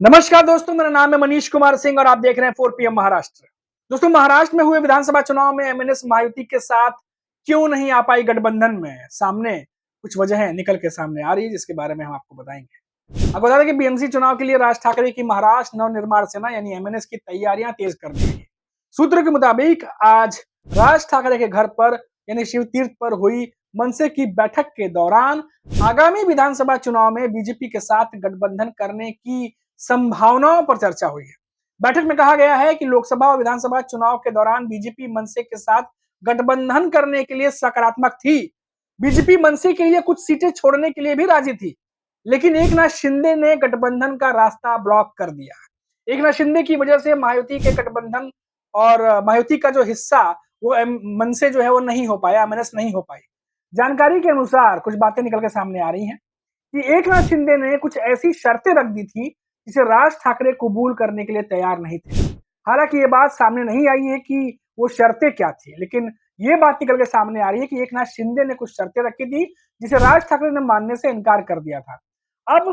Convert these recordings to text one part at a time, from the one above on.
नमस्कार दोस्तों, मेरा नाम है मनीष कुमार सिंह और आप देख रहे हैं 4PM महाराष्ट्र। दोस्तों, महाराष्ट्र में हुए विधानसभा चुनाव में एमएनएस महायुति के साथ क्यों नहीं आ पाई गठबंधन में, सामने कुछ वजहें निकल के सामने आ रही है, जिसके बारे में हम आपको बताएंगे। आपको बता दें कि बीएमसी चुनाव के लिए राज ठाकरे की महाराष्ट्र नवनिर्माण सेना यानी एमएनएस की तैयारियां तेज कर दी गई। सूत्रों के मुताबिक आज राज ठाकरे के घर पर यानी शिव तीर्थ पर हुई मनसे की बैठक के दौरान आगामी विधानसभा चुनाव में बीजेपी के साथ गठबंधन करने की संभावनाओं पर चर्चा हुई है। बैठक में कहा गया है कि लोकसभा और विधानसभा चुनाव के दौरान बीजेपी मनसे के साथ गठबंधन करने के लिए सकारात्मक थी। बीजेपी मनसे के लिए कुछ सीटें छोड़ने के लिए भी राजी थी, लेकिन एकनाथ शिंदे ने गठबंधन का रास्ता ब्लॉक कर दिया। एकनाथ शिंदे की वजह से महायुति के गठबंधन और महायुति का जो हिस्सा वो मनसे जो है वो नहीं हो पाया, एमएनएस नहीं हो पाई। जानकारी के अनुसार कुछ बातें निकल के सामने आ रही हैं कि एकनाथ शिंदे ने कुछ ऐसी शर्तें रख दी थी जिसे राज ठाकरे कबूल करने के लिए तैयार नहीं थे। हालांकि ये बात सामने नहीं आई है कि वो शर्तें क्या थी, लेकिन ये बात निकल के सामने आ रही है कि एकनाथ शिंदे ने कुछ शर्तें रखी थी जिसे राज ठाकरे ने मानने से इनकार कर दिया था। अब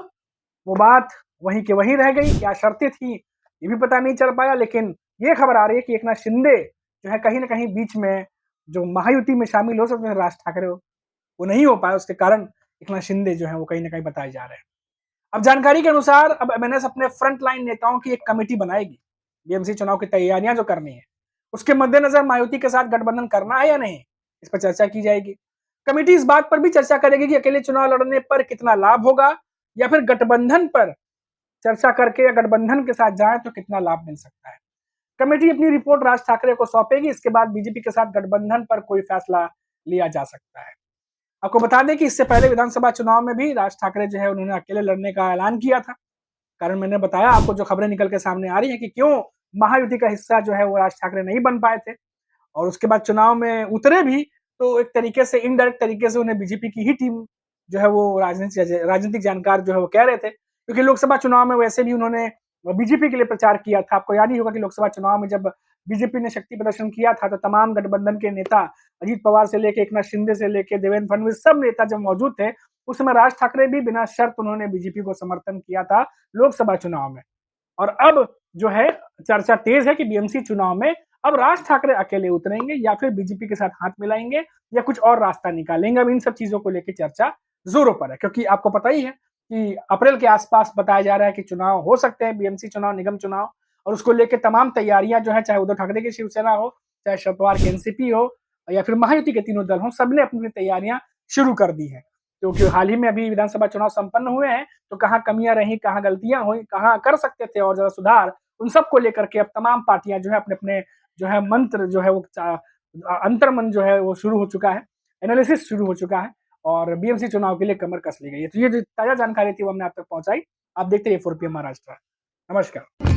वो बात वहीं के वहीं रह गई। क्या शर्तें थी ये भी पता नहीं चल पाया, लेकिन ये खबर आ रही है कि एकनाथ शिंदे जो है कहीं ना कहीं बीच में जो महायुति में शामिल हो सकते हैं राज ठाकरे वो नहीं हो पाया। उसके कारण एकनाथ शिंदे जो है वो कहीं ना कहीं बताए जा रहे हैं। अब जानकारी के अनुसार अब एमएनएस अपने फ्रंट लाइन नेताओं की एक कमेटी बनाएगी। बीएमसी चुनाव की तैयारियां जो करनी है उसके मद्देनजर मायावती के साथ गठबंधन करना है या नहीं, इस पर चर्चा की जाएगी। कमेटी इस बात पर भी चर्चा करेगी कि अकेले चुनाव लड़ने पर कितना लाभ होगा या फिर गठबंधन पर चर्चा करके या गठबंधन के साथ जाए तो कितना लाभ मिल सकता है। कमेटी अपनी रिपोर्ट राज ठाकरे को सौंपेगी। इसके बाद बीजेपी के साथ गठबंधन पर कोई फैसला लिया जा सकता है। आपको बता दें कि इससे पहले विधानसभा चुनाव में भी राज ठाकरे जो है उन्होंने अकेले लड़ने का ऐलान किया था। कारण मैंने बताया आपको, जो खबरें निकल के सामने आ रही है कि क्यों महायुति का हिस्सा जो है वो राज ठाकरे नहीं बन पाए थे और उसके बाद चुनाव में उतरे भी तो एक तरीके से इनडायरेक्ट तरीके से उन्हें बीजेपी की ही टीम जो है वो राजनीतिक जानकार जो है वो कह रहे थे, क्योंकि लोकसभा चुनाव में वैसे भी उन्होंने बीजेपी के लिए प्रचार किया था। आपको याद ही होगा कि लोकसभा चुनाव में जब बीजेपी ने शक्ति प्रदर्शन किया था तो तमाम गठबंधन के नेता अजीत पवार से लेके एकनाथ शिंदे से लेके देवेंद्र फडणवीस सब नेता जब मौजूद थे उस समय राज ठाकरे भी बिना शर्त उन्होंने बीजेपी को समर्थन किया था लोकसभा चुनाव में। और अब जो है चर्चा तेज है कि बीएमसी चुनाव में अब राज ठाकरे अकेले उतरेंगे या फिर बीजेपी के साथ हाथ मिलाएंगे या कुछ और रास्ता निकालेंगे। अब इन सब चीजों को लेकर चर्चा जोरों पर है, क्योंकि आपको पता ही है कि अप्रैल के आसपास बताया जा रहा है कि चुनाव हो सकते हैं, बीएमसी चुनाव, निगम चुनाव, और उसको लेकर तमाम तैयारियां जो है, चाहे उद्धव ठाकरे की शिवसेना हो, चाहे शरद पवार की एनसीपी हो या फिर महायुति के तीनों दल हों, सबने अपनी तैयारियां शुरू कर दी है। क्योंकि हाल ही में अभी विधानसभा चुनाव संपन्न हुए हैं तो कहाँ कमियां रही, कहाँ गलतियां हुई, कहाँ कर सकते थे और ज्यादा सुधार, उन सबको लेकर के अब तमाम पार्टियां जो है अपने अपने जो है मंत्र जो है वो अंतर्मन जो है वो शुरू हो चुका है, एनालिसिस शुरू हो चुका है और बीएमसी चुनाव के लिए कमर कस ली गई है। तो ये जो ताजा जानकारी थी वो हमने आप तक पहुंचाई। आप देखते रहिए 4PM महाराष्ट्र। नमस्कार।